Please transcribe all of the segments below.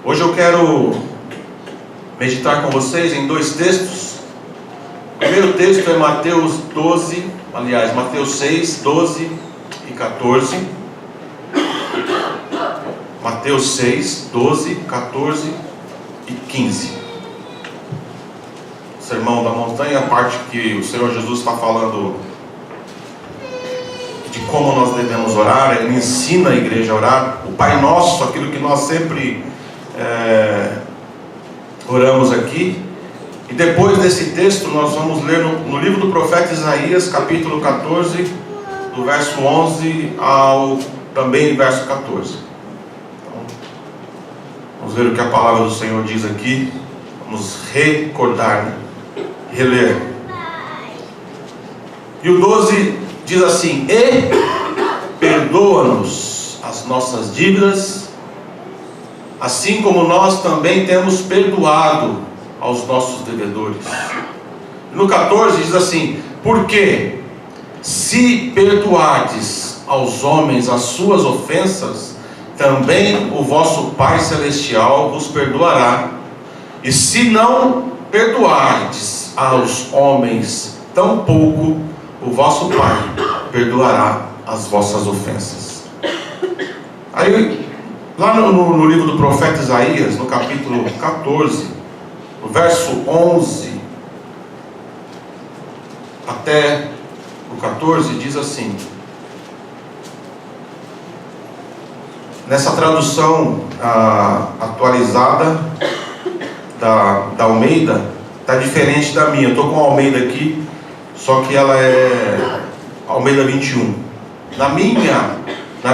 Hoje eu quero meditar com vocês em dois textos. O primeiro texto é Mateus 6, 12 e 14. Mateus 6, 12, 14 e 15. O Sermão da Montanha, a parte que o Senhor Jesus está falando de como nós devemos orar. Ele ensina a igreja a orar. O Pai Nosso, aquilo que nós sempre oramos aqui. E depois desse texto nós vamos ler no livro do profeta Isaías, capítulo 14, do verso 11 ao também verso 14. Então, vamos ver o que a palavra do Senhor diz aqui. Vamos recordar, reler. E o 12 diz assim: e perdoa-nos as nossas dívidas, assim como nós também temos perdoado aos nossos devedores. No 14 diz assim: porque se perdoardes aos homens as suas ofensas, também o vosso Pai Celestial vos perdoará. E se não perdoardes aos homens, tampouco o vosso Pai perdoará as vossas ofensas. Aí, lá no livro do profeta Isaías, no capítulo 14, no verso 11 até o 14, diz assim: nessa tradução atualizada da Almeida, está diferente da minha. Eu estou com a Almeida aqui, só que ela é Almeida 21. Na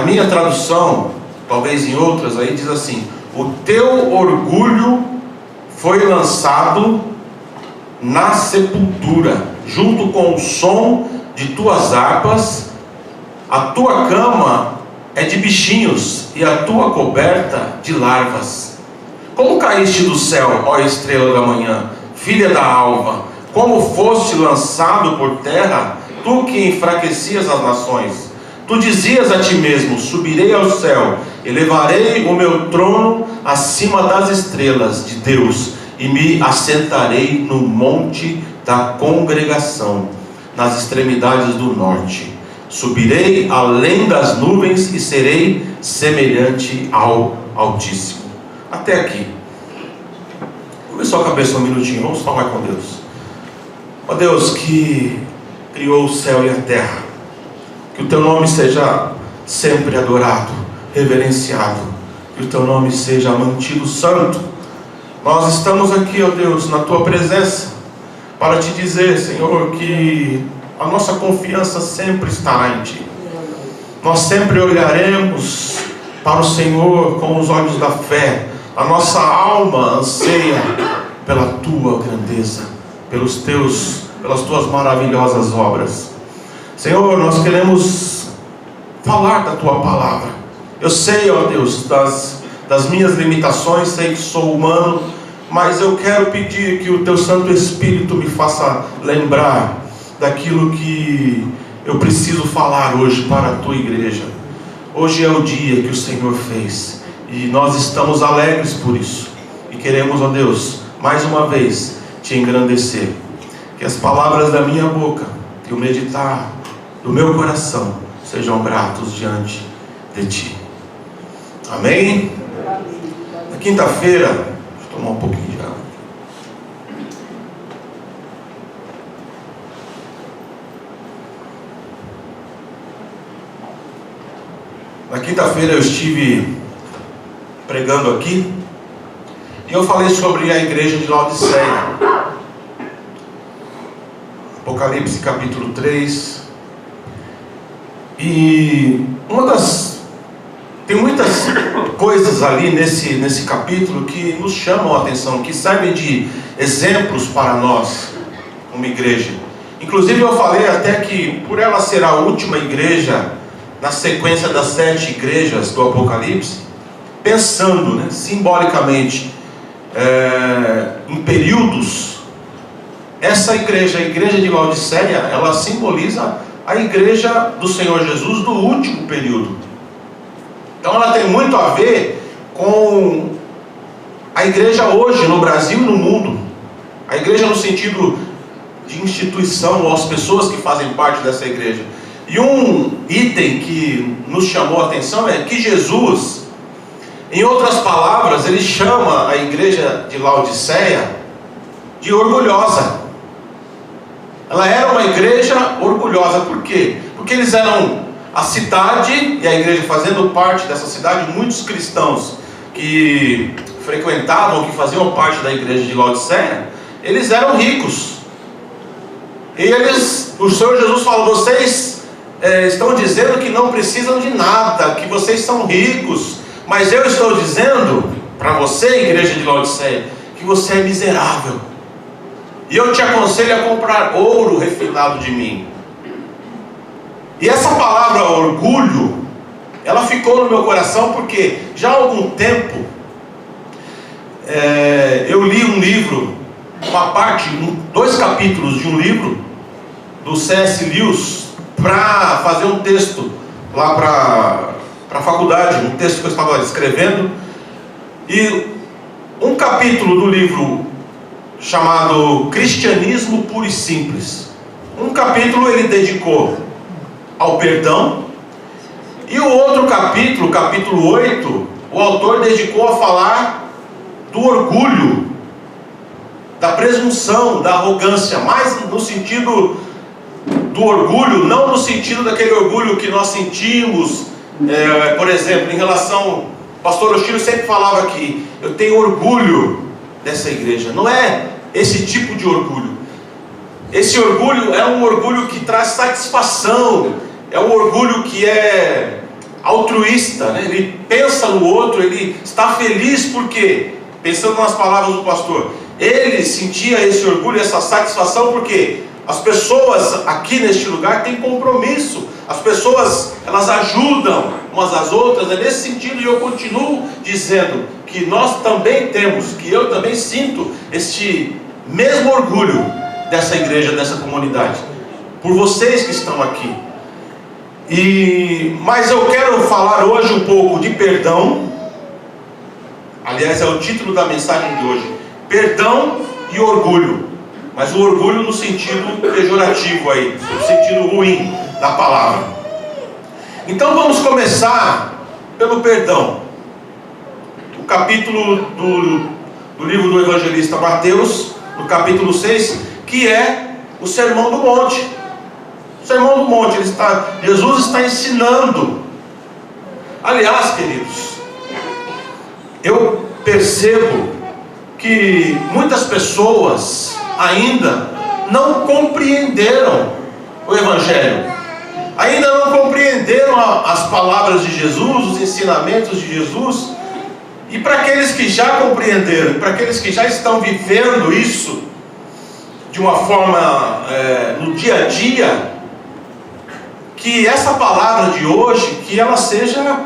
minha tradução, talvez em outras aí, diz assim: o teu orgulho foi lançado na sepultura, junto com o som de tuas harpas. A tua cama é de bichinhos e a tua coberta de larvas. Como caíste do céu, ó estrela da manhã, filha da alva? Como foste lançado por terra, tu que enfraquecias as nações? Tu dizias a ti mesmo: subirei ao céu, elevarei o meu trono acima das estrelas de Deus, e me assentarei no monte da congregação, nas extremidades do norte. Subirei além das nuvens e serei semelhante ao Altíssimo. Até aqui. Começou a cabeça um minutinho, vamos falar com Deus. Ó Deus, que criou o céu e a terra, que o teu nome seja sempre adorado, reverenciado, que o teu nome seja mantido santo. Nós estamos aqui, ó Deus, na tua presença, para te dizer, Senhor, que a nossa confiança sempre estará em ti. Nós sempre olharemos para o Senhor com os olhos da fé. A nossa alma anseia pela tua grandeza, pelas tuas maravilhosas obras. Senhor, nós queremos falar da tua palavra. Eu sei, ó Deus, das minhas limitações, sei que sou humano, mas eu quero pedir que o teu Santo Espírito me faça lembrar daquilo que eu preciso falar hoje para a tua igreja. Hoje é o dia que o Senhor fez e nós estamos alegres por isso, e queremos, ó Deus, mais uma vez te engrandecer. Que as palavras da minha boca e o meditar do meu coração sejam gratos diante de ti. Amém? Na quinta-feira, deixa eu tomar um pouquinho de água. Na quinta-feira eu estive pregando aqui e eu falei sobre a igreja de Laodiceia. Apocalipse capítulo 3. E tem muitas coisas ali nesse capítulo que nos chamam a atenção, que servem de exemplos para nós como igreja. Inclusive eu falei até que por ela ser a última igreja na sequência das 7 igrejas do Apocalipse, pensando, simbolicamente, em períodos, essa igreja, a igreja de Laodiceia, ela simboliza a igreja do Senhor Jesus do último período. Então ela tem muito a ver com a igreja hoje no Brasil e no mundo, a igreja no sentido de instituição, ou as pessoas que fazem parte dessa igreja. E um item que nos chamou a atenção é que Jesus, em outras palavras, ele chama a igreja de Laodiceia de orgulhosa. Ela era uma igreja orgulhosa. Por quê? Porque eles eram a cidade, e a igreja fazendo parte dessa cidade, muitos cristãos que frequentavam, que faziam parte da igreja de Laodiceia, eles eram ricos. E o Senhor Jesus falou: vocês estão dizendo que não precisam de nada, que vocês são ricos, mas eu estou dizendo para você, igreja de Laodiceia, que você é miserável. E eu te aconselho a comprar ouro refinado de mim. E essa palavra orgulho, ela ficou no meu coração porque já há algum tempo eu li um livro, dois capítulos de um livro do C.S. Lewis, para fazer um texto lá para a faculdade, um texto que eu estava escrevendo. E um capítulo do livro chamado Cristianismo Puro e Simples, um capítulo ele dedicou ao perdão, e o outro capítulo, capítulo 8, o autor dedicou a falar do orgulho, da presunção, da arrogância, mais no sentido do orgulho, não no sentido daquele orgulho que nós sentimos, por exemplo, em relação, o pastor Oshiro sempre falava que eu tenho orgulho dessa igreja. Não é esse tipo de orgulho. Esse orgulho é um orgulho que traz satisfação, é um orgulho que é altruísta, né? Ele pensa no outro, ele está feliz porque, pensando nas palavras do pastor, ele sentia esse orgulho, essa satisfação porque as pessoas aqui neste lugar têm compromisso, as pessoas, elas ajudam umas às outras. É nesse sentido, e eu continuo dizendo que nós também temos, que eu também sinto este mesmo orgulho dessa igreja, dessa comunidade, por vocês que estão aqui. Mas eu quero falar hoje um pouco de perdão. Aliás, é o título da mensagem de hoje: perdão e orgulho. Mas o orgulho no sentido pejorativo aí, no sentido ruim da palavra. Então vamos começar pelo perdão. O capítulo do livro do evangelista Mateus, no capítulo 6, que é o Sermão do Monte. O Sermão do Monte, Jesus está ensinando. Aliás, queridos, eu percebo que muitas pessoas ainda não compreenderam o Evangelho, ainda não compreenderam as palavras de Jesus, os ensinamentos de Jesus. E para aqueles que já compreenderam, para aqueles que já estão vivendo isso de uma forma no dia a dia, que essa palavra de hoje, que ela seja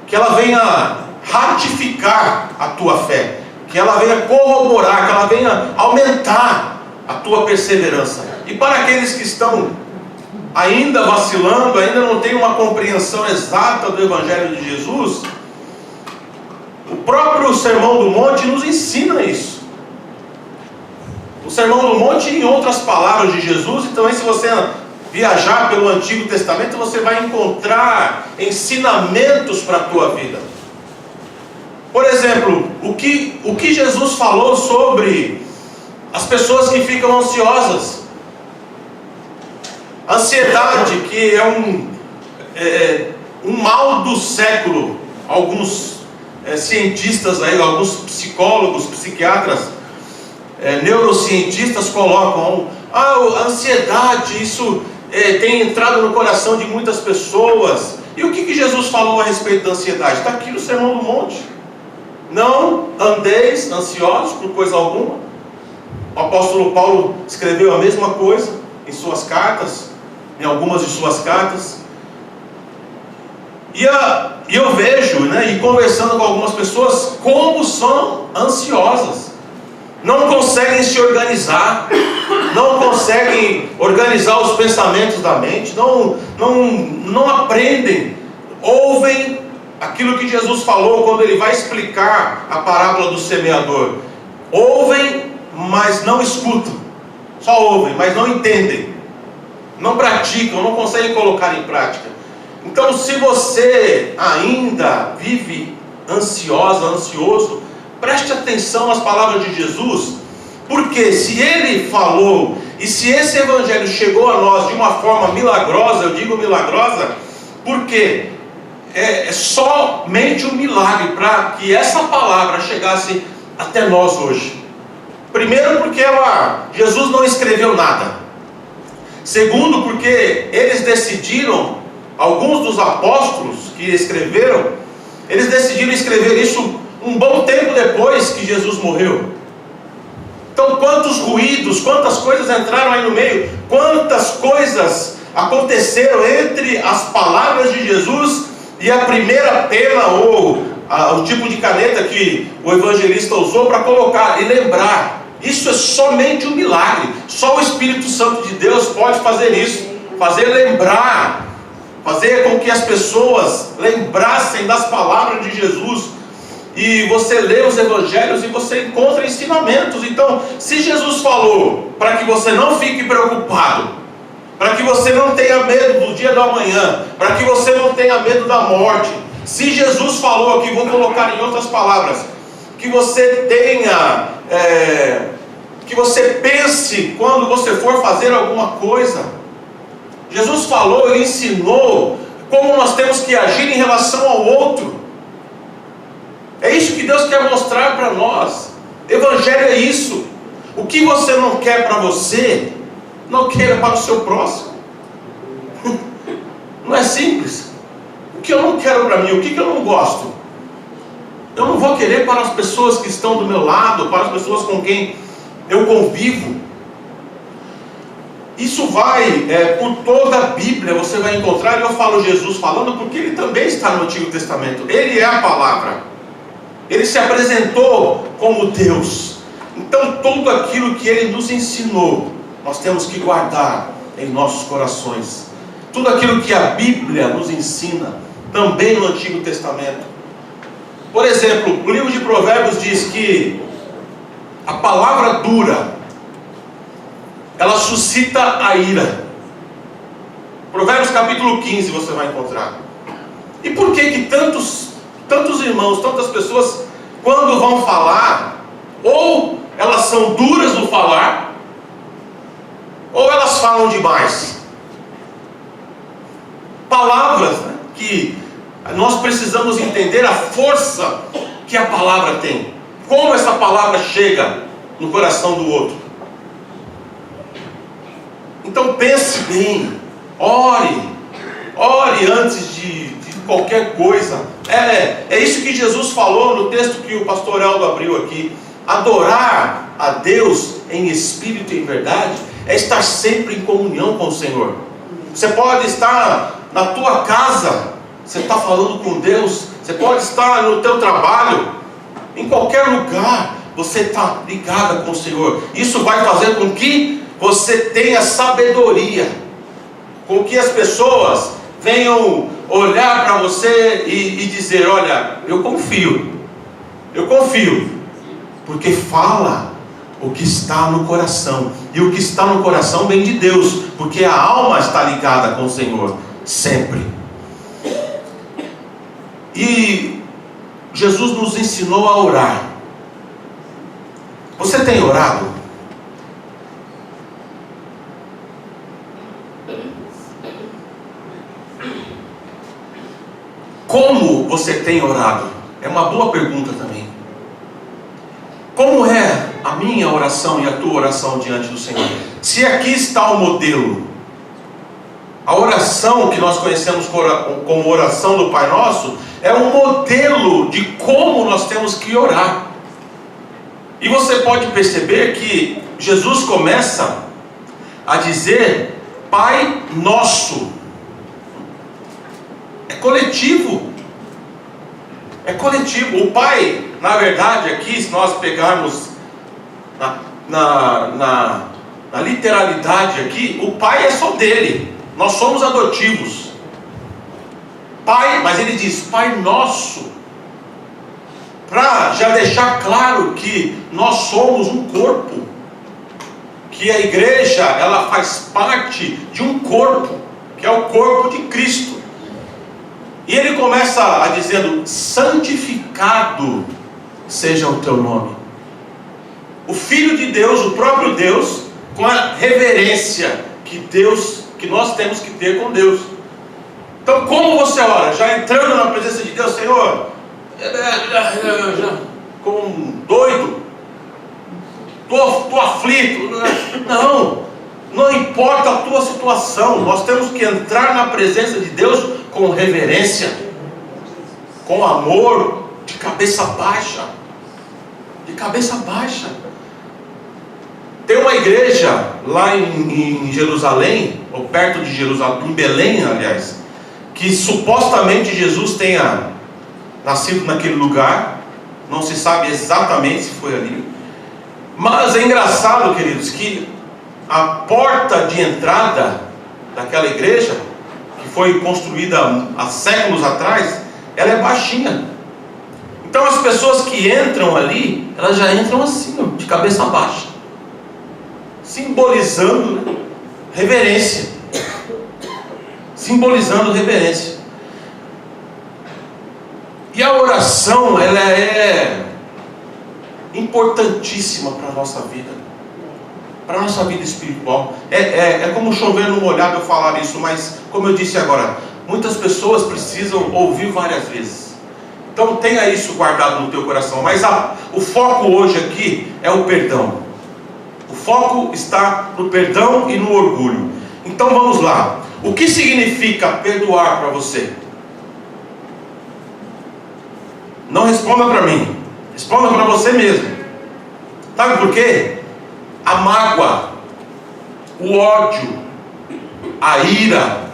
que ela venha ratificar a tua fé, que ela venha corroborar, que ela venha aumentar a tua perseverança. E para aqueles que estão ainda vacilando, ainda não têm uma compreensão exata do Evangelho de Jesus, o próprio Sermão do Monte nos ensina isso. O Sermão do Monte, em outras palavras de Jesus, e também se você viajar pelo Antigo Testamento, você vai encontrar ensinamentos para a tua vida. Por exemplo, o que Jesus falou sobre as pessoas que ficam ansiosas. Ansiedade, que é um mal do século. Alguns cientistas aí, alguns psicólogos, psiquiatras, neurocientistas colocam a ansiedade, isso tem entrado no coração de muitas pessoas. E o que Jesus falou a respeito da ansiedade? Está aqui no Sermão do Monte. Não andeis ansiosos por coisa alguma. O apóstolo Paulo escreveu a mesma coisa em suas cartas, em algumas de suas cartas. E eu vejo, e conversando com algumas pessoas, como são ansiosas. Não conseguem se organizar, não conseguem organizar os pensamentos da mente, não aprendem, ouvem aquilo que Jesus falou quando ele vai explicar a parábola do semeador. Ouvem, mas não escutam. Só ouvem, mas não entendem. Não praticam, não conseguem colocar em prática. Então, se você ainda vive ansioso, preste atenção nas palavras de Jesus, porque se ele falou, e se esse evangelho chegou a nós de uma forma milagrosa, eu digo milagrosa, porque é somente um milagre para que essa palavra chegasse até nós hoje. Primeiro, porque Jesus não escreveu nada. Segundo, porque eles decidiram, alguns dos apóstolos que escreveram, eles decidiram escrever isso um bom tempo depois que Jesus morreu. Então, quantos ruídos, quantas coisas entraram aí no meio, quantas coisas aconteceram entre as palavras de Jesus e a primeira pena ou o tipo de caneta que o evangelista usou para colocar e lembrar. Isso é somente um milagre. Só o Espírito Santo de Deus pode fazer isso, fazer lembrar, fazer com que as pessoas lembrassem das palavras de Jesus. E você lê os evangelhos e você encontra ensinamentos. Então, se Jesus falou para que você não fique preocupado, para que você não tenha medo do dia do amanhã, para que você não tenha medo da morte, se Jesus falou aqui, vou colocar em outras palavras, que você tenha, que você pense quando você for fazer alguma coisa. Jesus falou, ele ensinou como nós temos que agir em relação ao outro. É isso que Deus quer mostrar para nós. Evangelho é isso. O que você não quer para você, não queira para o seu próximo. Não é simples. O que eu não quero para mim, o que eu não gosto, eu não vou querer para as pessoas que estão do meu lado, para as pessoas com quem eu convivo. Isso vai por toda a Bíblia, você vai encontrar, e eu falo Jesus falando porque ele também está no Antigo Testamento. Ele é a palavra. Ele se apresentou como Deus. Então tudo aquilo que ele nos ensinou, nós temos que guardar em nossos corações. Tudo aquilo que a Bíblia nos ensina, também no Antigo Testamento. Por exemplo, o livro de Provérbios diz que a palavra dura, ela suscita a ira. Provérbios capítulo 15 você vai encontrar. E por que tantos irmãos, tantas pessoas, quando vão falar, ou elas são duras no falar, ou elas falam demais? Palavras, né, que nós precisamos entender a força que a palavra tem, como essa palavra chega no coração do outro. Então pense bem, ore antes de qualquer coisa. É isso que Jesus falou no texto que o pastor Eldo abriu aqui. Adorar a Deus em espírito e em verdade é estar sempre em comunhão com o Senhor. Você pode estar na tua casa, você está falando com Deus. Você pode estar no teu trabalho, em qualquer lugar, você está ligado com o Senhor. Isso vai fazer com que você tenha sabedoria, com que as pessoas venham olhar para você e dizer: olha, eu confio, porque fala o que está no coração, e o que está no coração vem de Deus, porque a alma está ligada com o Senhor, sempre. E Jesus nos ensinou a orar. Você tem orado? Como você tem orado? É uma boa pergunta também. Como é a minha oração e a tua oração diante do Senhor? Se aqui está o modelo, a oração que nós conhecemos como oração do Pai Nosso, é um modelo de como nós temos que orar. E você pode perceber que Jesus começa a dizer Pai Nosso. É coletivo. É coletivo. O Pai, na verdade, aqui, se nós pegarmos na literalidade aqui, o Pai é só dele. Nós somos adotivos. Pai, mas ele diz Pai Nosso, para já deixar claro que nós somos um corpo, que a igreja, ela faz parte de um corpo, que é o corpo de Cristo. E ele começa a dizendo: santificado seja o teu nome. O Filho de Deus, o próprio Deus, com a reverência que nós temos que ter com Deus. Então, como você ora? Já entrando na presença de Deus, Senhor, como um doido, estou aflito. Não importa a tua situação, nós temos que entrar na presença de Deus com reverência, com amor, de cabeça baixa. De cabeça baixa. Tem uma igreja lá em Jerusalém, ou perto de Jerusalém, em Belém, aliás, que supostamente Jesus tenha nascido naquele lugar. Não se sabe exatamente se foi ali. Mas é engraçado, queridos, que a porta de entrada daquela igreja, que foi construída há séculos atrás, ela é baixinha. Então as pessoas que entram ali, elas já entram assim, ó, de cabeça baixa, simbolizando, né, reverência. Simbolizando reverência. E a oração, ela é importantíssima para a nossa vida, para a nossa vida espiritual. É como chover no molhado eu falar isso, mas como eu disse agora, muitas pessoas precisam ouvir várias vezes. Então tenha isso guardado no teu coração. Mas o foco hoje aqui é o perdão. O foco está no perdão e no orgulho. Então vamos lá. O que significa perdoar para você? Não responda para mim, responda para você mesmo. Sabe por quê? A mágoa, o ódio, a ira,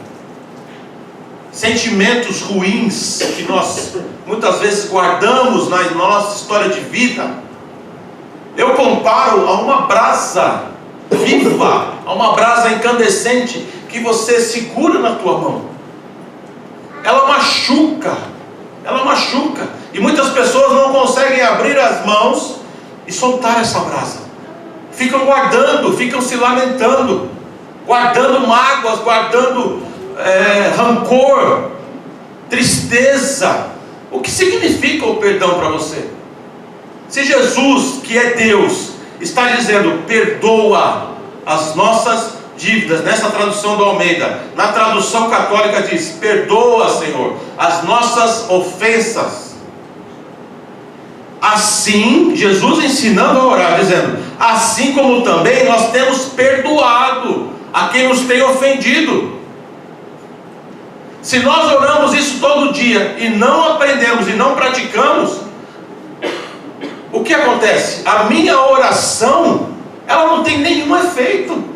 sentimentos ruins que nós muitas vezes guardamos na nossa história de vida, eu comparo a uma brasa viva, a uma brasa incandescente que você segura na tua mão. Ela machuca, e muitas pessoas não conseguem abrir as mãos e soltar essa brasa. Ficam guardando, ficam se lamentando, guardando mágoas, guardando rancor, tristeza. O que significa o perdão para você? Se Jesus, que é Deus, está dizendo perdoa as nossas dívidas, nessa tradução do Almeida, na tradução católica diz perdoa, Senhor, as nossas ofensas. Assim, Jesus ensinando a orar, dizendo, assim como também nós temos perdoado a quem nos tem ofendido. Se nós oramos isso todo dia e não aprendemos e não praticamos, o que acontece? A minha oração, ela não tem nenhum efeito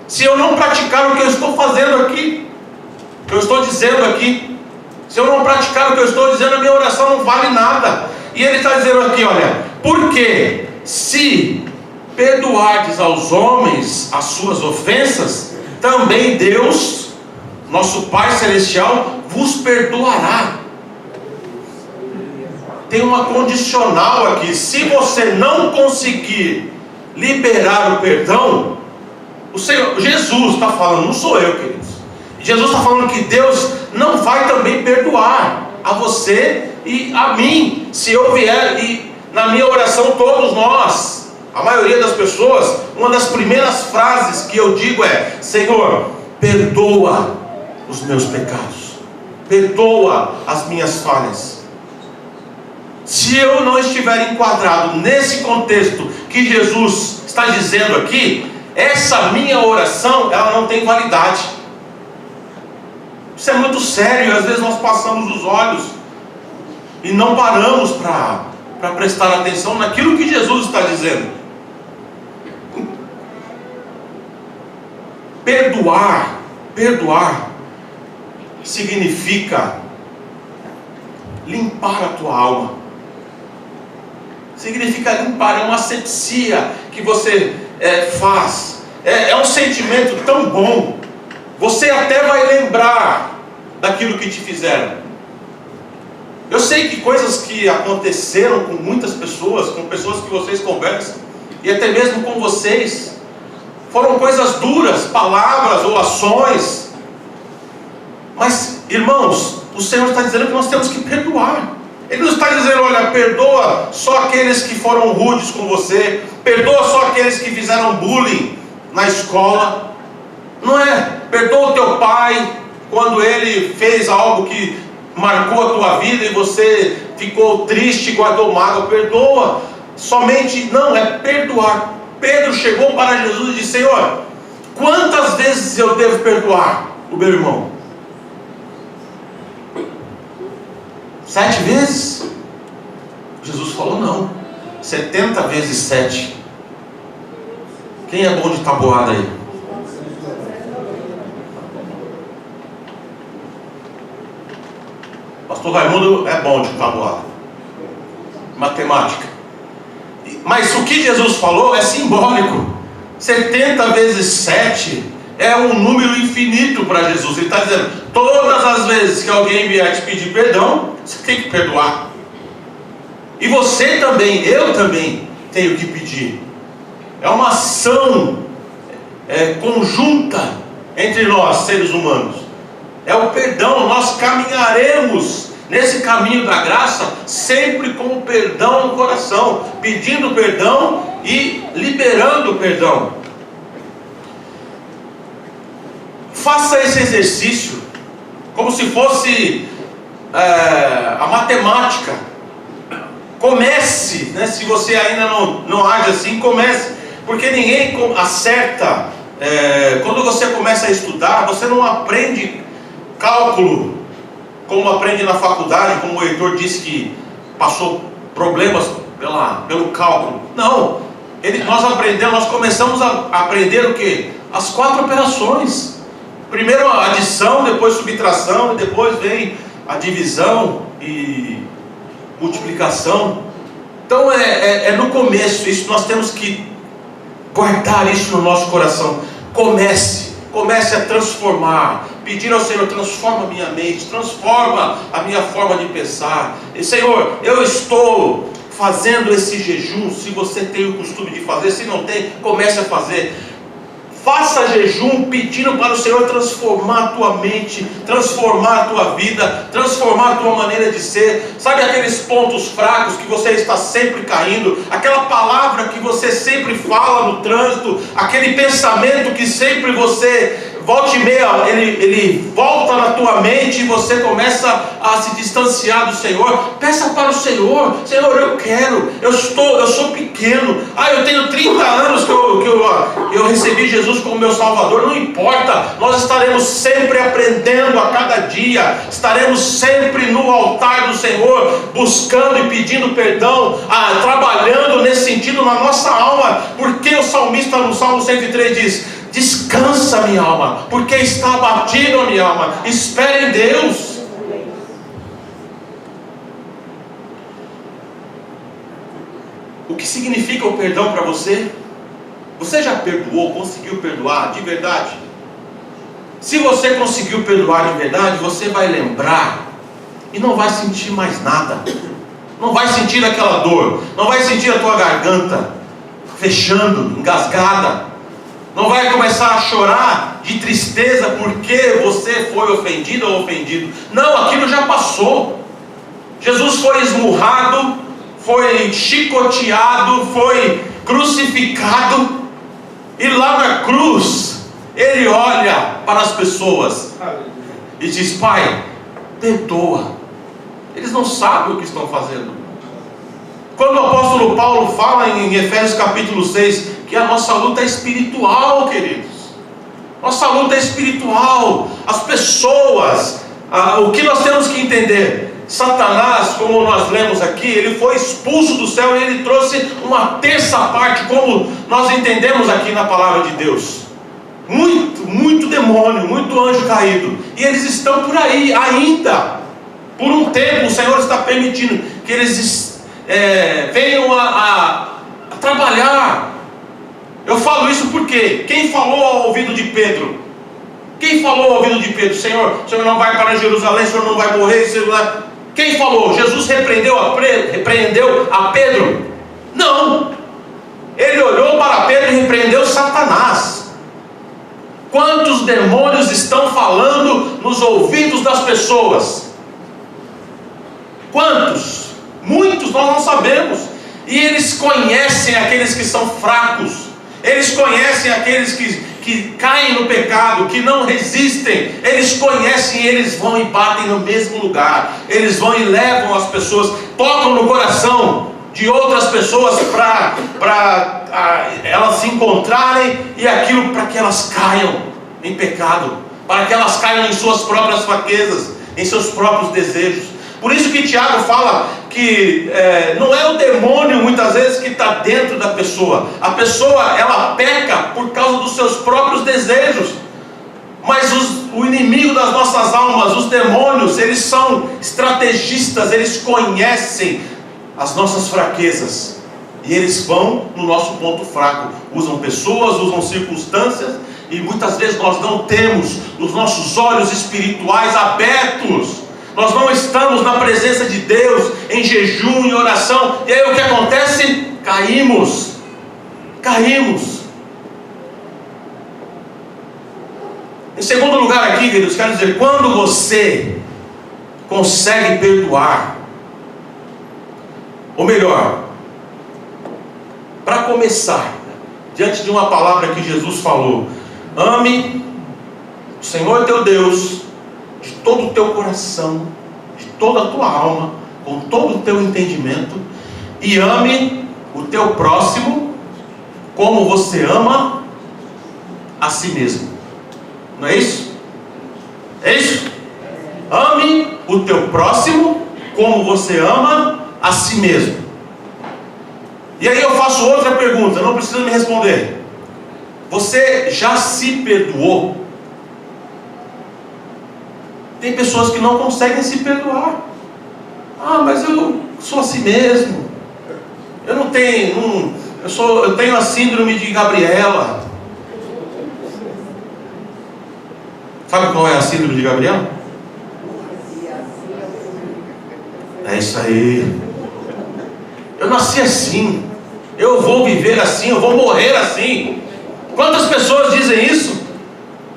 se eu não praticar o que eu estou fazendo aqui, o que eu estou dizendo aqui. Se eu não praticar o que eu estou dizendo, a minha oração não vale nada. E ele está dizendo aqui, olha, porque se perdoardes aos homens as suas ofensas, também Deus, nosso Pai Celestial, vos perdoará. Tem uma condicional aqui. Se você não conseguir liberar o perdão, o Senhor, Jesus está falando, não sou eu, queridos. Jesus está falando que Deus não vai também perdoar a você e a mim, se eu vier e na minha oração todos nós, a maioria das pessoas, uma das primeiras frases que eu digo é: Senhor, perdoa os meus pecados, perdoa as minhas falhas. Se eu não estiver enquadrado nesse contexto que Jesus está dizendo aqui, essa minha oração, ela não tem validade. Isso é muito sério. Às vezes nós passamos os olhos e não paramos para prestar atenção naquilo que Jesus está dizendo. Perdoar significa limpar a tua alma. Significa limpar, é uma asepsia que você faz. É um sentimento tão bom. Você até vai lembrar daquilo que te fizeram. sei que coisas que aconteceram com muitas pessoas, com pessoas que vocês conversam, e até mesmo com vocês, foram coisas duras, palavras ou ações. Mas, irmãos, o Senhor está dizendo que nós temos que perdoar. Ele não está dizendo, olha, perdoa só aqueles que foram rudes com você, perdoa só aqueles que fizeram bullying na escola. Não é, perdoa o teu pai quando ele fez algo que marcou a tua vida e você ficou triste, guardou mágoa. Perdoa somente, não, é perdoar. Pedro chegou para Jesus e disse, Senhor, quantas vezes eu devo perdoar o meu irmão? 7 vezes? Jesus falou não, 70 vezes 7. Quem é bom de tabuada aí? Pastor Raimundo é bom de tabuada, matemática. Mas o que Jesus falou é simbólico. 70 vezes 7 é um número infinito para Jesus. Ele está dizendo, todas as vezes que alguém vier te pedir perdão, você tem que perdoar. E você também, eu também tenho que pedir. É uma ação conjunta entre nós, seres humanos. É o perdão. Nós caminharemos nesse caminho da graça sempre com o perdão no coração, pedindo perdão e liberando perdão. Faça esse exercício como se fosse a matemática. Comece, né? Se você ainda não age assim, comece, porque ninguém acerta. Quando você começa a estudar, você não aprende cálculo como aprende na faculdade, como o Heitor disse que passou problemas pelo cálculo. Não, nós começamos a aprender o quê? As 4 operações. Primeiro a adição, depois subtração, e depois vem a divisão e multiplicação. Então é no começo. Isso nós temos que guardar isso no nosso coração. Comece a transformar, pedir ao Senhor, transforma a minha mente, transforma a minha forma de pensar. E Senhor, eu estou fazendo esse jejum. Se você tem o costume de fazer, se não tem, comece a fazer. Faça jejum pedindo para o Senhor transformar a tua mente, transformar a tua vida, transformar a tua maneira de ser. Sabe aqueles pontos fracos que você está sempre caindo, aquela palavra que você sempre fala no trânsito, aquele pensamento que sempre você volta e meia, ele volta na tua mente e você começa a se distanciar do Senhor. Peça para o Senhor, Senhor, eu sou pequeno, eu tenho 30 anos que eu recebi Jesus como meu Salvador. Não importa, nós estaremos sempre aprendendo a cada dia, estaremos sempre no altar do Senhor, buscando e pedindo perdão, trabalhando nesse sentido na nossa alma, porque o salmista no Salmo 103 diz, descansa minha alma, porque está abatido a minha alma, espere em Deus. O que significa o perdão para você? Você já perdoou, conseguiu perdoar de verdade? Se você conseguiu perdoar de verdade, você vai lembrar e não vai sentir mais nada. Não vai sentir aquela dor, não vai sentir a tua garganta fechando, engasgada. Não vai começar a chorar de tristeza porque você foi ofendido ou ofendido. Não, aquilo já passou. Jesus foi esmurrado, foi chicoteado, foi crucificado. E lá na cruz, Ele olha para as pessoas e diz, Pai, perdoa. Eles não sabem o que estão fazendo. Quando o apóstolo Paulo fala em Efésios capítulo 6, que a nossa luta é espiritual, queridos. Nossa luta é espiritual. As pessoas, o que nós temos que entender? Satanás, como nós lemos aqui, ele foi expulso do céu e ele trouxe uma terça parte, como nós entendemos aqui na palavra de Deus. Muito demônio, muito anjo caído. E eles estão por aí ainda. Por um tempo o Senhor está permitindo que eles venham a trabalhar. Eu falo isso porque quem falou ao ouvido de Pedro? Quem falou ao ouvido de Pedro? Senhor, o Senhor não vai para Jerusalém, o Senhor não vai morrer, Quem falou? Jesus repreendeu a Pedro? Não. Ele olhou para Pedro e repreendeu Satanás. Quantos demônios estão falando nos ouvidos das pessoas? Quantos? Muitos nós não sabemos. E eles conhecem aqueles que são fracos. Eles conhecem aqueles que caem no pecado, que não resistem. Eles conhecem e eles vão e batem no mesmo lugar. Eles vão e levam as pessoas, tocam no coração de outras pessoas para elas se encontrarem, e aquilo para que elas caiam em pecado, para que elas caiam em suas próprias fraquezas, em seus próprios desejos. Por isso que Tiago fala que não é o demônio muitas vezes que está dentro da pessoa. A pessoa, ela peca por causa dos seus próprios desejos. Mas o inimigo das nossas almas, os demônios, eles são estrategistas, eles conhecem as nossas fraquezas. E eles vão no nosso ponto fraco. Usam pessoas, usam circunstâncias. E muitas vezes nós não temos os nossos olhos espirituais abertos. Nós não estamos na presença de Deus, em jejum, em oração. E aí o que acontece? Caímos. Em segundo lugar aqui, queridos, quero dizer, quando você consegue perdoar, ou melhor, para começar, diante de uma palavra que Jesus falou: ame o Senhor teu Deus de todo o teu coração, de toda a tua alma, com todo o teu entendimento, e ame o teu próximo como você ama a si mesmo. Não é isso? É isso? Ame o teu próximo como você ama a si mesmo. E aí eu faço outra pergunta, não precisa me responder. Você já se perdoou? Tem pessoas que não conseguem se perdoar. Mas eu sou assim mesmo. Eu não tenho, eu tenho a síndrome de Gabriela. Sabe qual é a síndrome de Gabriela? É isso aí. Eu nasci assim. Eu vou viver assim, eu vou morrer assim. Quantas pessoas dizem isso?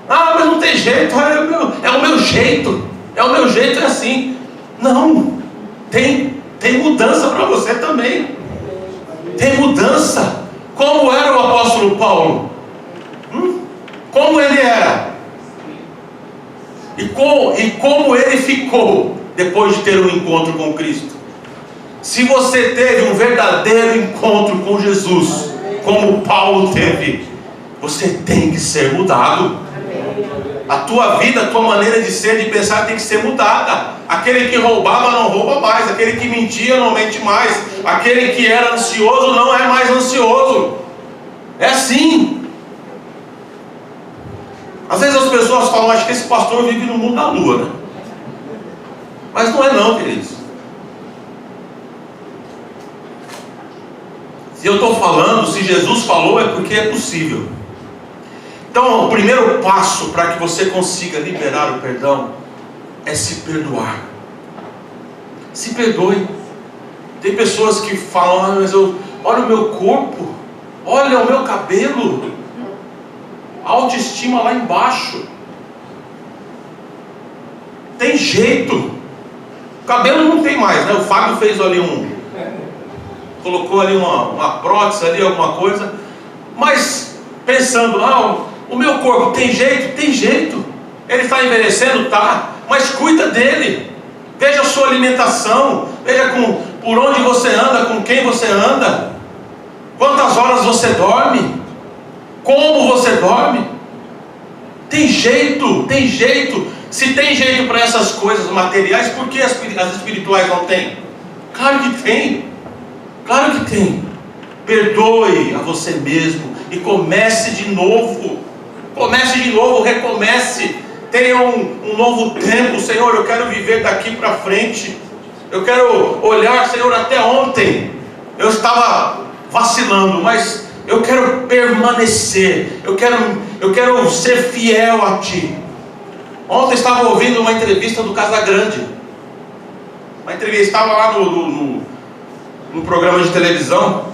Mas não tem jeito, é o meu jeito, é assim. Não, tem mudança para você também. Tem mudança. Como era o apóstolo Paulo? Como ele era? E como ele ficou depois de ter um encontro com Cristo? Se você teve um verdadeiro encontro com Jesus, como Paulo teve, você tem que ser mudado. A tua vida, a tua maneira de ser, de pensar tem que ser mudada. Aquele que roubava não rouba mais. Aquele que mentia não mente mais. Aquele que era ansioso não é mais ansioso. É assim. Às vezes as pessoas falam: acho que esse pastor vive no mundo da lua, né? Mas não é não, queridos. Se eu estou falando, se Jesus falou, é porque é possível. Então, o primeiro passo para que você consiga liberar o perdão é se perdoar. Se perdoe. Tem pessoas que falam: mas olha o meu corpo, olha o meu cabelo, a autoestima lá embaixo. Tem jeito. O cabelo não tem mais, né? O Fábio fez ali colocou ali uma prótese ali, alguma coisa. Mas pensando: o meu corpo tem jeito? Tem jeito. Ele está envelhecendo? Tá. Mas cuida dele. Veja a sua alimentação. Veja por onde você anda, com quem você anda. Quantas horas você dorme. Como você dorme. Tem jeito, tem jeito. Se tem jeito para essas coisas materiais, por que as espirituais não têm? Claro que tem. Claro que tem. Perdoe a você mesmo e comece de novo. Comece de novo, recomece. Tenha um novo tempo. Senhor, eu quero viver daqui para frente. Eu quero olhar, Senhor, até ontem eu estava vacilando, mas eu quero permanecer. Eu quero ser fiel a Ti. Ontem estava ouvindo uma entrevista do Casagrande. uma entrevista, estava lá no programa de televisão,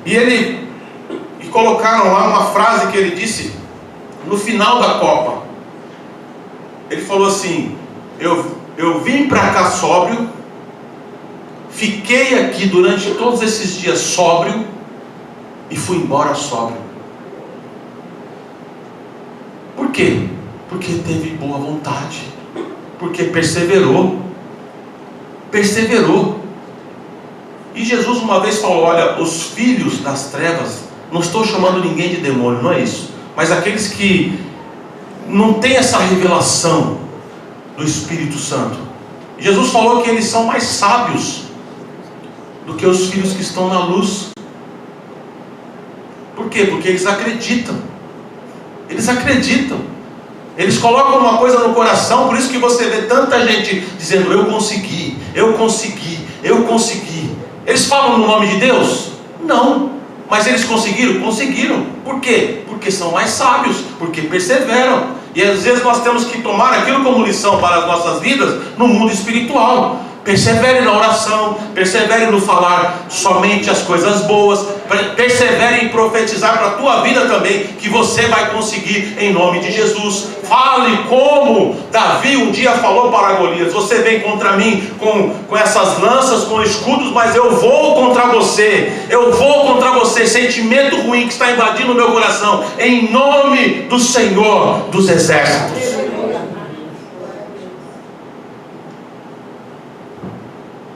e colocaram lá uma frase que ele disse no final da Copa. Ele falou assim: eu vim para cá sóbrio, fiquei aqui durante todos esses dias sóbrio e fui embora sóbrio. Por quê? Porque teve boa vontade, porque perseverou. E Jesus uma vez falou: olha, os filhos das trevas, não estou chamando ninguém de demônio, não é isso, mas aqueles que não têm essa revelação do Espírito Santo, Jesus falou que eles são mais sábios do que os filhos que estão na luz. Por quê? Porque eles acreditam. Eles colocam uma coisa no coração. Por isso que você vê tanta gente dizendo: eu consegui. Eles falam no nome de Deus? Não. Mas eles conseguiram? Conseguiram. Por quê? Porque são mais sábios, porque perseveram. E às vezes nós temos que tomar aquilo como lição para as nossas vidas no mundo espiritual. Persevere na oração, persevere no falar somente as coisas boas, persevere em profetizar para a tua vida também, que você vai conseguir em nome de Jesus. Fale como Davi um dia falou para Golias: você vem contra mim com essas lanças, com escudos, mas eu vou contra você, sentimento ruim que está invadindo o meu coração, em nome do Senhor dos Exércitos.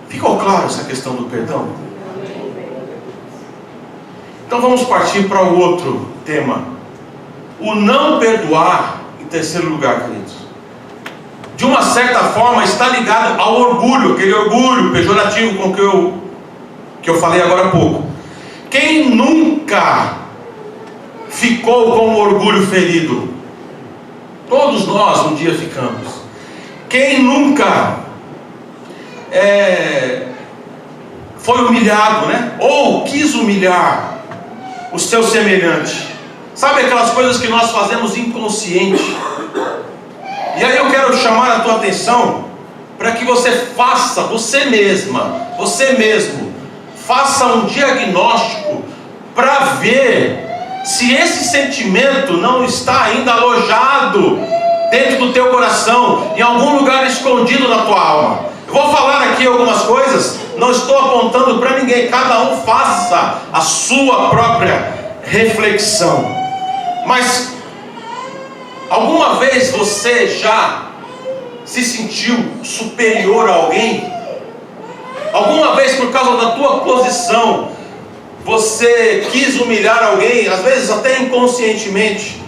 Ficou claro essa questão do perdão? Então vamos partir para o outro tema: o não perdoar. Em terceiro lugar, queridos, de uma certa forma está ligado ao orgulho, aquele orgulho pejorativo com que eu falei agora há pouco. Quem nunca ficou com o orgulho ferido? Todos nós um dia ficamos. Quem nunca foi humilhado, né? Ou quis humilhar o seu semelhante? Sabe aquelas coisas que nós fazemos inconsciente? E aí eu quero chamar a tua atenção para que você faça, você mesmo, faça um diagnóstico para ver se esse sentimento não está ainda alojado dentro do teu coração, em algum lugar escondido na tua alma. Eu vou falar aqui algumas coisas, não estou apontando para ninguém, cada um faça a sua própria reflexão. Mas alguma vez você já se sentiu superior a alguém? Alguma vez, por causa da tua posição, você quis humilhar alguém, às vezes até inconscientemente?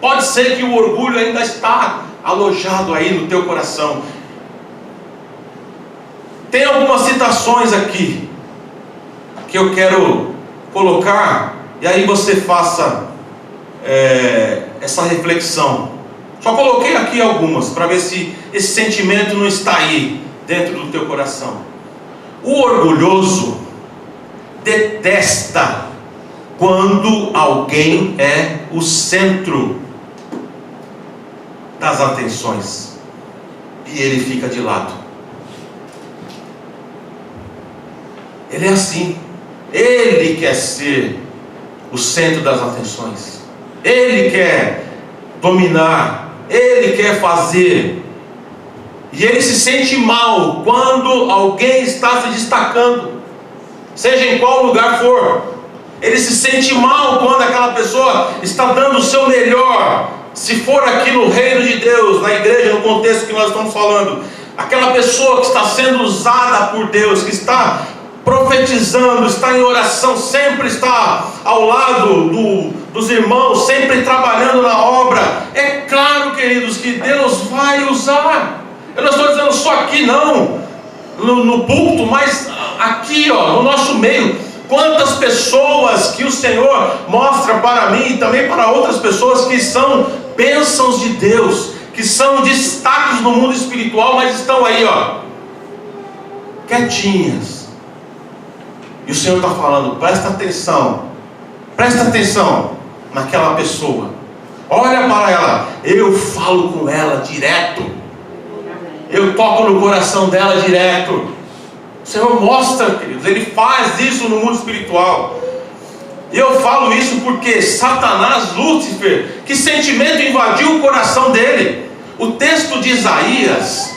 Pode ser que o orgulho ainda está alojado aí no teu coração. Tem algumas citações aqui que eu quero colocar, e aí você faça essa reflexão. Só coloquei aqui algumas para ver se esse sentimento não está aí dentro do teu coração. O orgulhoso detesta quando alguém é o centro das atenções e ele fica de lado. Ele é assim. Ele quer ser o centro das atenções. Ele quer dominar. Ele quer fazer. E ele se sente mal quando alguém está se destacando, seja em qual lugar for. Ele se sente mal quando aquela pessoa está dando o seu melhor. Se for aqui no reino de Deus, na igreja, no contexto que nós estamos falando, aquela pessoa que está sendo usada por Deus, que está profetizando, está em oração, sempre está ao lado dos irmãos, sempre trabalhando na obra. É claro, queridos, que Deus vai usar. Eu não estou dizendo só aqui não, no púlpito, mas aqui, no nosso meio. Quantas pessoas que o Senhor mostra para mim e também para outras pessoas que são bênçãos de Deus, que são destaques no mundo espiritual, mas estão aí, quietinhas. E o Senhor está falando: presta atenção naquela pessoa, olha para ela, eu falo com ela direto, eu toco no coração dela direto. O Senhor mostra, queridos, Ele faz isso no mundo espiritual. E eu falo isso porque Satanás, Lúcifer, que sentimento invadiu o coração dele? O texto de Isaías,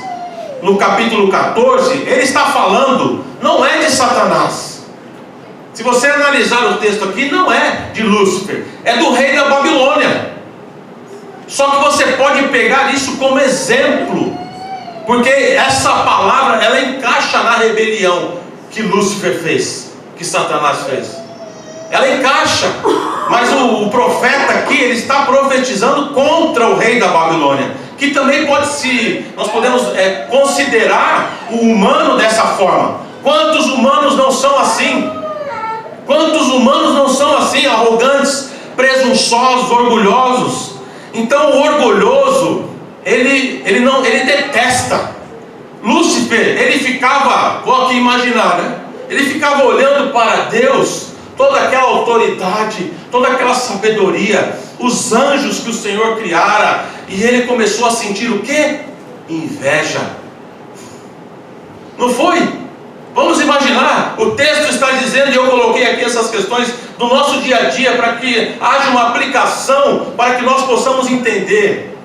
no capítulo 14, ele está falando, não é de Satanás. Se você analisar o texto aqui, não é de Lúcifer, é do rei da Babilônia. Só que você pode pegar isso como exemplo, porque essa palavra, ela encaixa na rebelião que Lúcifer fez, que Satanás fez. Ela encaixa, mas o profeta aqui, ele está profetizando contra o rei da Babilônia, que também nós podemos considerar o humano dessa forma. Quantos humanos não são assim? Quantos humanos não são assim, arrogantes, presunçosos, orgulhosos? Então o orgulhoso, ele detesta. Lúcifer, ele ficava, vou aqui imaginar, né? Ele ficava olhando para Deus, toda aquela autoridade, toda aquela sabedoria, os anjos que o Senhor criara, e ele começou a sentir o quê? Inveja. Não foi? Vamos imaginar, o texto está dizendo, e eu coloquei aqui essas questões do nosso dia a dia, para que haja uma aplicação, para que nós possamos entender.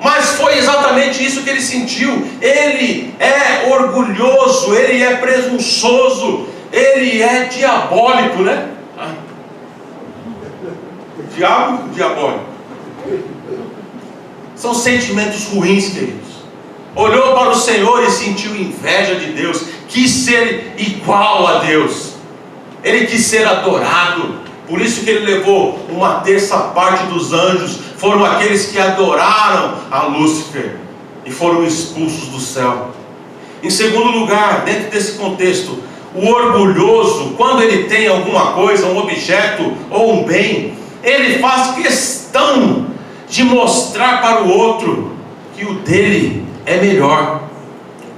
Mas foi exatamente isso que ele sentiu. Ele é orgulhoso, ele é presunçoso, ele é diabólico, né? Diabo, diabólico. São sentimentos ruins, queridos. Olhou para o Senhor e sentiu inveja de Deus, quis ser igual a Deus, ele quis ser adorado. Por isso que ele levou uma terça parte dos anjos, foram aqueles que adoraram a Lúcifer e foram expulsos do céu. Em segundo lugar, dentro desse contexto, o orgulhoso, quando ele tem alguma coisa, um objeto ou um bem, ele faz questão de mostrar para o outro que o dele é melhor.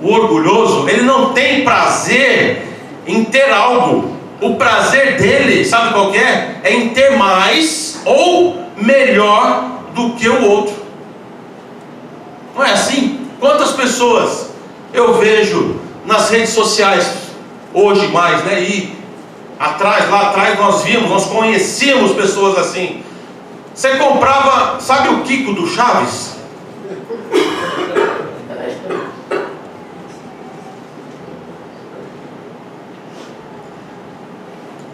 O orgulhoso, ele não tem prazer em ter algo. O prazer dele, sabe qual que é? É em ter mais ou melhor do que o outro. Não é assim? Quantas pessoas eu vejo nas redes sociais, hoje mais, né? E lá atrás nós conhecíamos pessoas assim. Você comprava, sabe o Kiko do Chaves?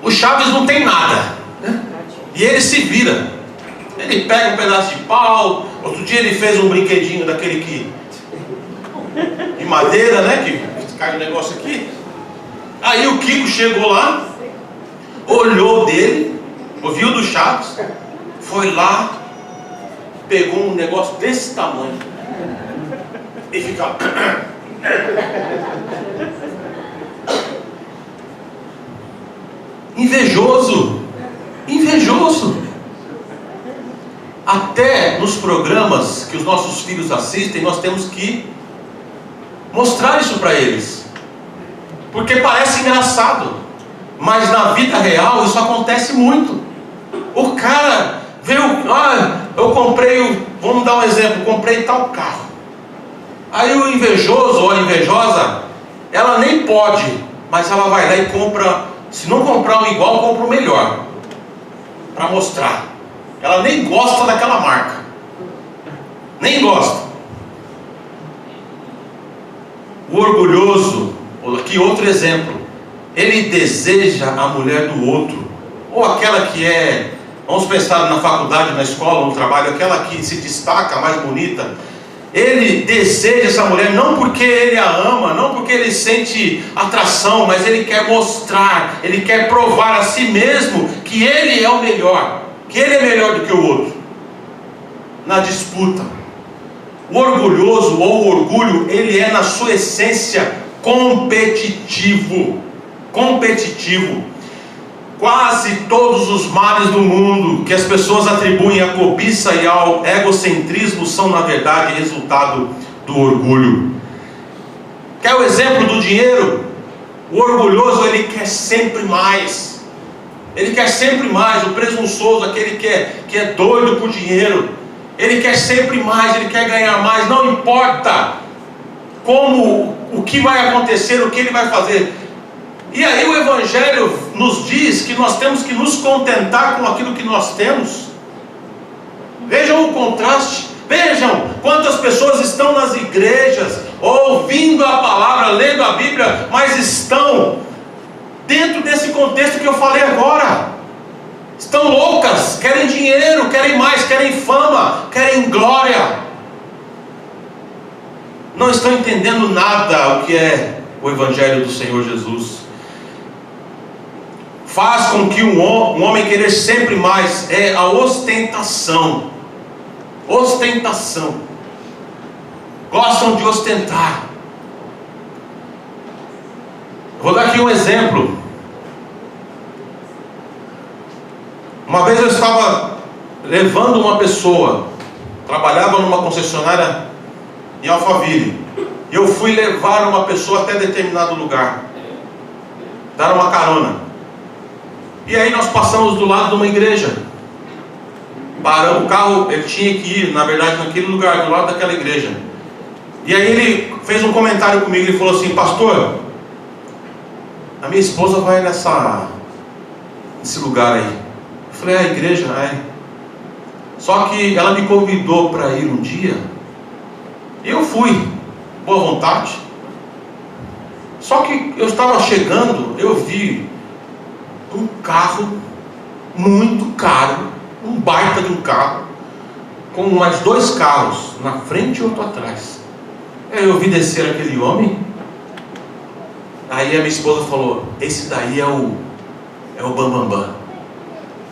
O Chaves não tem nada, né? E ele se vira. Ele pega um pedaço de pau. Outro dia ele fez um brinquedinho daquele de madeira, né? Que cai o negócio aqui. Aí o Kiko chegou lá, olhou dele, ouviu do Chaves, foi lá, pegou um negócio desse tamanho e ficava invejoso. Até nos programas que os nossos filhos assistem, nós temos que mostrar isso para eles, porque parece engraçado, mas na vida real isso acontece muito. O cara veio, eu comprei, vamos dar um exemplo, comprei tal carro. Aí o invejoso ou a invejosa, ela nem pode, mas ela vai lá e compra. Se não comprar um igual, compra o melhor, para mostrar. Ela nem gosta daquela marca, nem gosta. O orgulhoso, aqui outro exemplo, ele deseja a mulher do outro, ou aquela que é, vamos pensar na faculdade, na escola, no trabalho, aquela que se destaca, mais bonita. Ele deseja essa mulher não porque ele a ama, não porque ele sente atração, mas ele quer mostrar, ele quer provar a si mesmo que ele é o melhor, que ele é melhor do que o outro, na disputa. O orgulhoso ou o orgulho, ele é na sua essência competitivo. Quase todos os males do mundo que as pessoas atribuem à cobiça e ao egocentrismo são na verdade resultado do orgulho. Quer o exemplo do dinheiro? O orgulhoso, ele quer sempre mais. Ele quer sempre mais. O presunçoso, aquele que é doido por dinheiro, ele quer sempre mais, ele quer ganhar mais. Não importa o que vai acontecer, o que ele vai fazer. E aí o Evangelho nos diz que nós temos que nos contentar com aquilo que nós temos. Vejam o contraste. Vejam quantas pessoas estão nas igrejas, ouvindo a palavra, lendo a Bíblia, mas estão dentro desse contexto que eu falei agora. Estão loucas, querem dinheiro, querem mais, querem fama, querem glória. Não estão entendendo nada o que é o Evangelho do Senhor Jesus. Faz com que um homem querer sempre mais, é a ostentação. Ostentação. Gostam de ostentar. Vou dar aqui um exemplo. Uma vez eu estava levando uma pessoa, trabalhava numa concessionária em Alphaville, e eu fui levar uma pessoa até determinado lugar, dar uma carona. E aí nós passamos do lado de uma igreja. Paramos o carro, ele tinha que ir, na verdade, naquele lugar, do lado daquela igreja. E aí ele fez um comentário comigo, ele falou assim: pastor, a minha esposa vai nesse lugar aí. Eu falei: a igreja? É. Só que ela me convidou para ir um dia, e eu fui, boa vontade. Só que eu estava chegando, eu vi um carro muito caro, um baita de um carro, com mais 2 carros, na frente e outro atrás. Aí eu vi descer aquele homem. Aí a minha esposa falou: esse daí é o Bambambam,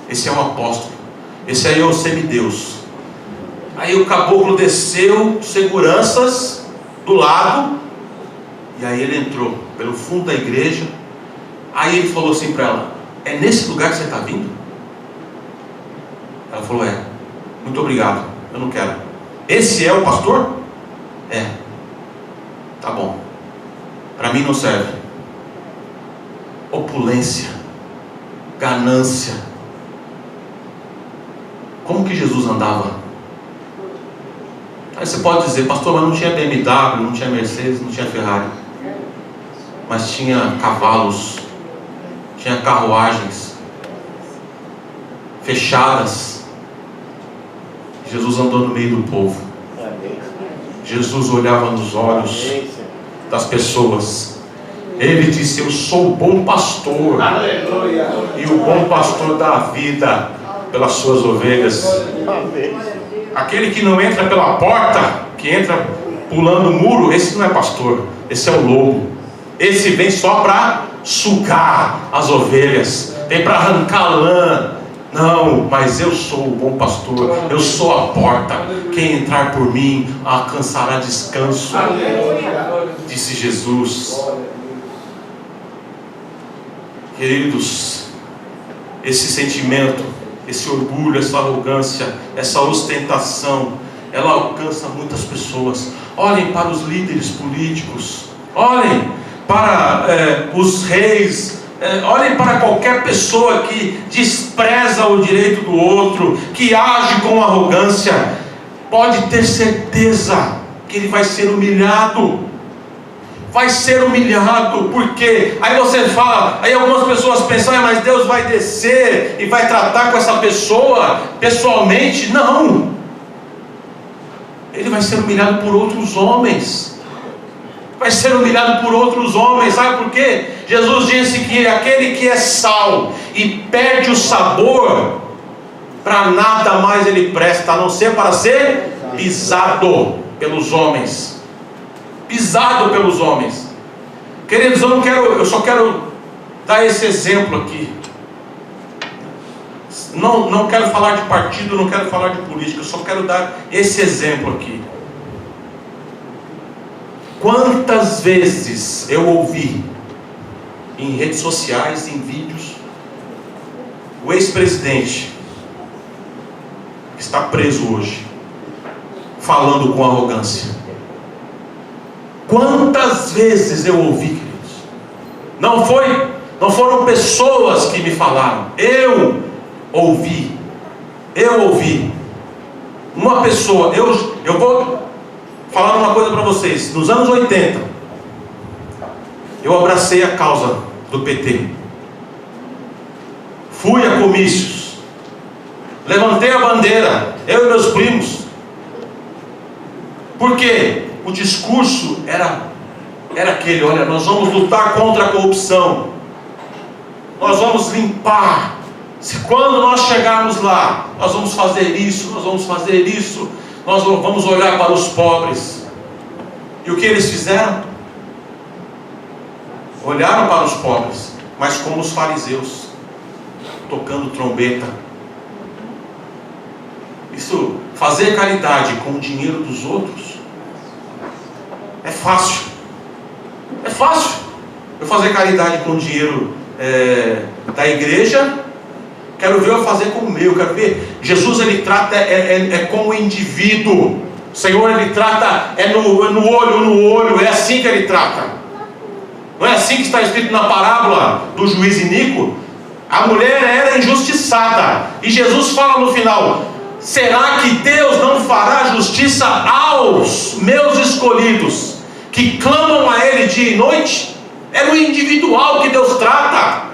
esse é um apóstolo, esse aí é o semideus. Aí o caboclo desceu, seguranças do lado, e aí ele entrou pelo fundo da igreja. Aí ele falou assim para ela: é nesse lugar que você está vindo? Ela falou: é. Muito obrigado, eu não quero. Esse é o pastor? É. Tá bom, para mim não serve. Opulência, ganância. Como que Jesus andava? Aí você pode dizer: pastor, mas não tinha BMW, não tinha Mercedes, não tinha Ferrari, mas tinha cavalos, tinha carruagens fechadas. Jesus andou no meio do povo. Jesus olhava nos olhos das pessoas. Ele disse: eu sou o bom pastor, e o bom pastor dá a vida pelas suas ovelhas. Aquele que não entra pela porta, que entra pulando o muro, esse não é pastor, esse é o lobo. Esse vem só para sugar as ovelhas, vem para arrancar lã. Não, mas eu sou o bom pastor, eu sou a porta. Quem entrar por mim alcançará descanso, disse Jesus. Queridos, esse sentimento, esse orgulho, essa arrogância, essa ostentação, ela alcança muitas pessoas. Olhem para os líderes políticos, olhem para os reis, olhem para qualquer pessoa que despreza o direito do outro, que age com arrogância. Pode ter certeza que ele vai ser humilhado. Vai ser humilhado. Porque aí você fala, aí algumas pessoas pensam: mas Deus vai descer e vai tratar com essa pessoa pessoalmente. Não, ele vai ser humilhado por outros homens. Vai ser humilhado por outros homens. Sabe por quê? Jesus disse que aquele que é sal e perde o sabor, para nada mais ele presta, a não ser para ser pisado pelos homens. Pisado pelos homens. Queridos, eu só quero dar esse exemplo aqui. Não quero falar de partido, não quero falar de política, eu só quero dar esse exemplo aqui. Quantas vezes eu ouvi em redes sociais, em vídeos, o ex-presidente, que está preso hoje, falando com arrogância. Quantas vezes eu ouvi, queridos? Não foram pessoas que me falaram, eu ouvi uma pessoa. Eu vou falar uma coisa para vocês. Nos anos 80, eu abracei a causa do PT. Fui a comícios. Levantei a bandeira, eu e meus primos. Por quê? O discurso era aquele: olha, nós vamos lutar contra a corrupção. Nós vamos limpar. Quando nós chegarmos lá, nós vamos fazer isso, nós vamos fazer isso. Nós vamos olhar para os pobres. E o que eles fizeram? Olharam para os pobres, mas como os fariseus, tocando trombeta. Isso, fazer caridade com o dinheiro dos outros, é fácil. É fácil eu fazer caridade com o dinheiro da igreja. Quero ver eu fazer com o meu. Quero ver. Jesus, ele trata como indivíduo. O Senhor, ele trata no olho. É assim que ele trata. Não é assim que está escrito na parábola do juiz iníquo? A mulher era injustiçada, e Jesus fala no final: será que Deus não fará justiça aos meus escolhidos, que clamam a Ele dia e noite? É no individual que Deus trata.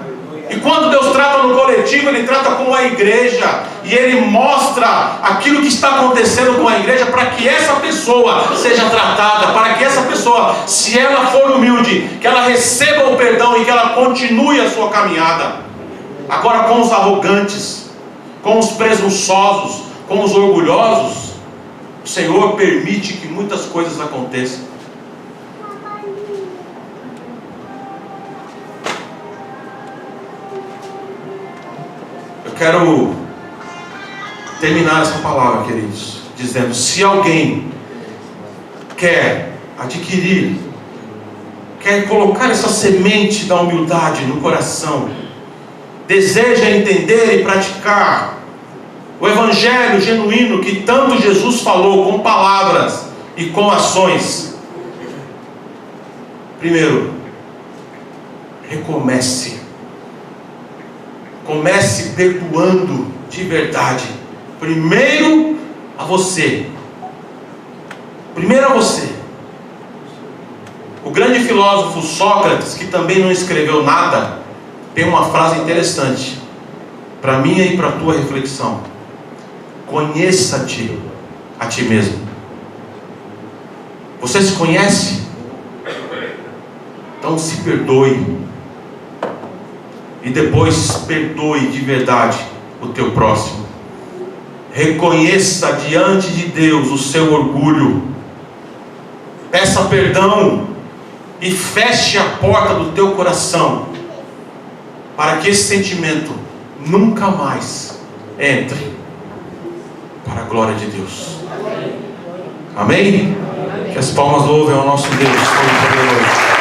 E quando Deus trata no coletivo, Ele trata com a igreja. E Ele mostra aquilo que está acontecendo com a igreja, para que essa pessoa seja tratada, para que essa pessoa, se ela for humilde, que ela receba o perdão e que ela continue a sua caminhada. Agora, com os arrogantes, com os presunçosos, com os orgulhosos, o Senhor permite que muitas coisas aconteçam. Eu quero terminar essa palavra, queridos, dizendo: se alguém quer adquirir, quer colocar essa semente da humildade no coração, deseja entender e praticar o evangelho genuíno que tanto Jesus falou, com palavras e com ações, primeiro, recomece. Comece perdoando de verdade. Primeiro a você. Primeiro a você. O grande filósofo Sócrates, que também não escreveu nada, tem uma frase interessante para minha e para a tua reflexão: conheça-te a ti mesmo. Você se conhece? Então se perdoe. E depois perdoe de verdade o teu próximo. Reconheça diante de Deus o seu orgulho. Peça perdão e feche a porta do teu coração, para que esse sentimento nunca mais entre, para a glória de Deus. Amém? Que as palmas louvem ao nosso Deus Todo-Poderoso.